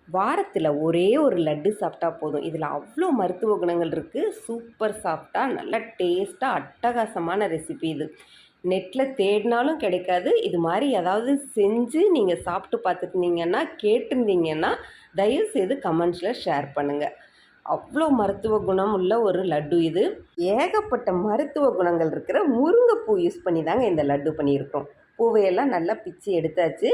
வாரத்தில் ஒரே ஒரு லட்டு சாப்பிட்டா போதும். இதில் அவ்வளோ மருத்துவ குணங்கள் இருக்குது. சூப்பர் சாஃப்டாக நல்ல டேஸ்ட்டாக அட்டகாசமான ரெசிபி இது. நெட்டில் தேடினாலும் கிடைக்காது. இது மாதிரி ஏதாவது செஞ்சு நீங்கள் சாப்பிட்டு பார்த்துருந்தீங்கன்னா கேட்டிருந்தீங்கன்னா தயவுசெய்து கமெண்ட்ஸில் ஷேர் பண்ணுங்கள். அவ்வளோ மருத்துவ குணம் உள்ள ஒரு லட்டு இது. ஏகப்பட்ட மருத்துவ குணங்கள் இருக்கிற முருங்கைப்பூ யூஸ் பண்ணி தாங்க இந்த லட்டு பண்ணியிருக்கோம். பூவையெல்லாம் நல்லா பிச்சு எடுத்தாச்சு.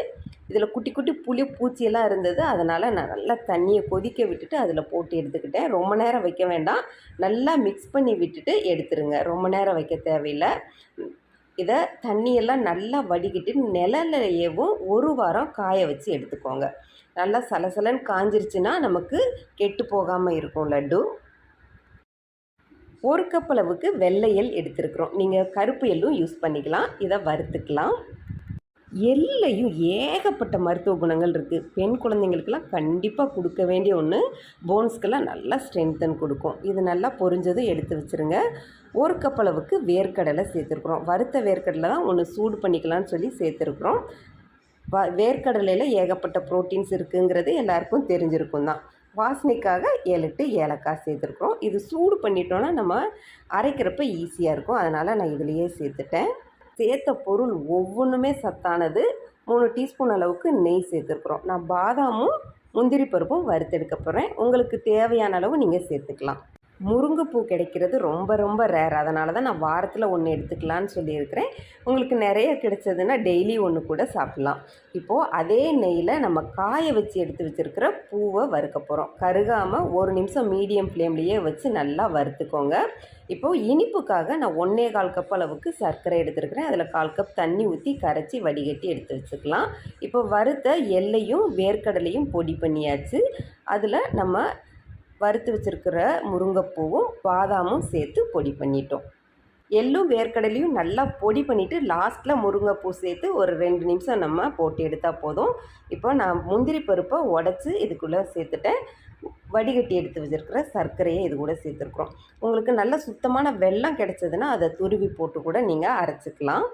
இதில் குட்டி குட்டி பூச்சியெல்லாம் இருந்தது. அதனால் நான் நல்லா தண்ணியை கொதிக்க விட்டுட்டு அதில் போட்டு எடுத்துக்கிட்டேன். ரொம்ப நேரம் வைக்க வேண்டாம், நல்லா மிக்ஸ் பண்ணி விட்டுட்டு எடுத்துருங்க. ரொம்ப நேரம் வைக்க தேவையில்லை. இதை தண்ணியெல்லாம் நல்லா வடிகிட்டு நிழல்லையவும் ஒரு வாரம் காய வச்சு எடுத்துக்கோங்க. நல்லா சலசலன்னு காஞ்சிருச்சுன்னா நமக்கு கெட்டு போகாமல் இருக்கும் லட்டு. ஒரு கப் அளவுக்கு வெள்ளை எள் எடுத்துருக்குறோம். நீங்கள் கருப்பு எள்ளும் யூஸ் பண்ணிக்கலாம். இதை வறுத்துக்கலாம். எள்ளையும் ஏகப்பட்ட மருத்துவ குணங்கள் இருக்குது. பெண் குழந்தைங்களுக்கெல்லாம் கண்டிப்பாக கொடுக்க வேண்டிய ஒன்று. போன்ஸ்க்கெல்லாம் நல்லா ஸ்ட்ரென்த்தன் கொடுக்கும். இது நல்லா பொரிஞ்சதும் எடுத்து வச்சுருங்க. ஒரு கப் அளவுக்கு வேர்க்கடலை சேர்த்துருக்குறோம். வறுத்த வேர்க்கடலை தான் ஒன்று சூடு பண்ணிக்கலான்னு சொல்லி சேர்த்துருக்குறோம். வேர்க்கடலையில் ஏகப்பட்ட ப்ரோட்டீன்ஸ் இருக்குங்கிறது எல்லாருக்கும் தெரிஞ்சிருக்கும் தான். வாசனைக்காக 7-8 ஏலக்காய் சேர்த்துருக்குறோம். இது சூடு பண்ணிட்டோன்னா நம்ம அரைக்கிறப்ப ஈஸியாக இருக்கும். அதனால் நான் இதிலையே சேர்த்துட்டேன். சேர்த்த பொருள் ஒவ்வொன்றுமே சத்தானது. 3 டீஸ்பூன் அளவுக்கு நெய் சேர்த்துருக்குறோம். நான் பாதாமும் முந்திரி பருப்பும் வறுத்தெடுக்க போகிறேன். உங்களுக்கு தேவையான அளவு நீங்கள் சேர்த்துக்கலாம். முருங்கைப்பூ கிடைக்கிறது ரொம்ப ரொம்ப ரேர். அதனால தான் நான் வாரத்தில் 1 எடுத்துக்கலான்னு சொல்லியிருக்கிறேன். உங்களுக்கு நிறைய கிடைச்சதுன்னா டெய்லி 1 கூட சாப்பிட்லாம். இப்போது அதே நெய்யில் நம்ம காய வச்சு எடுத்து வச்சுருக்கிற பூவை வறுக்க போகிறோம். கருகாமல் 1 நிமிஷம் மீடியம் ஃப்ளேம்லேயே வச்சு நல்லா வறுத்துக்கோங்க. இப்போது இனிப்புக்காக நான் 1.25 கப் அளவுக்கு சர்க்கரை எடுத்துருக்கிறேன். அதில் 1/4 கப் தண்ணி ஊற்றி கரைச்சி வடிகட்டி எடுத்து வச்சுக்கலாம். இப்போ வறுத்த எள்ளையும் வேர்க்கடலையும் பொடி பண்ணியாச்சு. அதில் நம்ம வறுத்து வச்சுருக்கிற முருங்கைப்பூவும் பாதாமும் சேர்த்து பொடி பண்ணிட்டோம். எள்ளும் வேர்க்கடலையும் நல்லா பொடி பண்ணிவிட்டு லாஸ்ட்டில் முருங்கைப்பூ சேர்த்து ஒரு 2 நிமிஷம் நம்ம போட்டு எடுத்தால் போதும். இப்போ நான் முந்திரி பருப்பை உடச்சி இதுக்குள்ளே சேர்த்துட்டேன். வடிகட்டி எடுத்து வச்சுருக்கிற சர்க்கரையை இது கூட சேர்த்துருக்குறோம். உங்களுக்கு நல்ல சுத்தமான வெல்லம் கிடைச்சதுன்னா அதை துருவி போட்டு கூட நீங்கள் அரைச்சிக்கலாம்.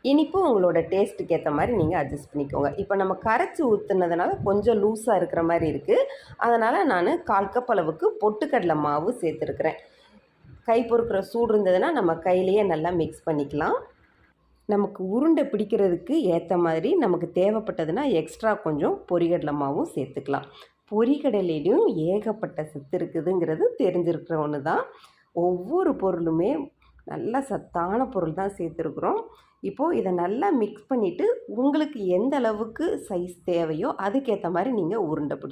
இனிப்பு உங்களோட டேஸ்ட்டுக்கு ஏற்ற மாதிரி நீங்கள் அட்ஜஸ்ட் பண்ணிக்கோங்க. இப்போ நம்ம கரைச்சி ஊற்றுனதுனால கொஞ்சம் லூஸாக இருக்கிற மாதிரி இருக்குது. அதனால் நான் 1/4 கப் அளவுக்கு பொட்டுக்கடலை மாவு சேர்த்துருக்குறேன். கை பொறுக்கிற சூடு இருந்ததுன்னா நம்ம கையிலேயே நல்லா மிக்ஸ் பண்ணிக்கலாம். நமக்கு உருண்டை பிடிக்கிறதுக்கு ஏற்ற மாதிரி நமக்கு தேவைப்பட்டதுன்னா எக்ஸ்ட்ரா கொஞ்சம் பொரிகடலை மாவும் சேர்த்துக்கலாம். பொரிகடலையிலையும் ஏகப்பட்ட சத்து இருக்குதுங்கிறது தெரிஞ்சிருக்கிற ஒன்று தான். ஒவ்வொரு பொருளுமே நல்ல சத்தான பொருள் தான் சேர்த்துருக்குறோம். இப்போது இதை நல்லா மிக்ஸ் பண்ணிவிட்டு உங்களுக்கு எந்த அளவுக்கு சைஸ் தேவையோ அதுக்கேற்ற மாதிரி நீங்கள் உருண்டை பிடிச்சி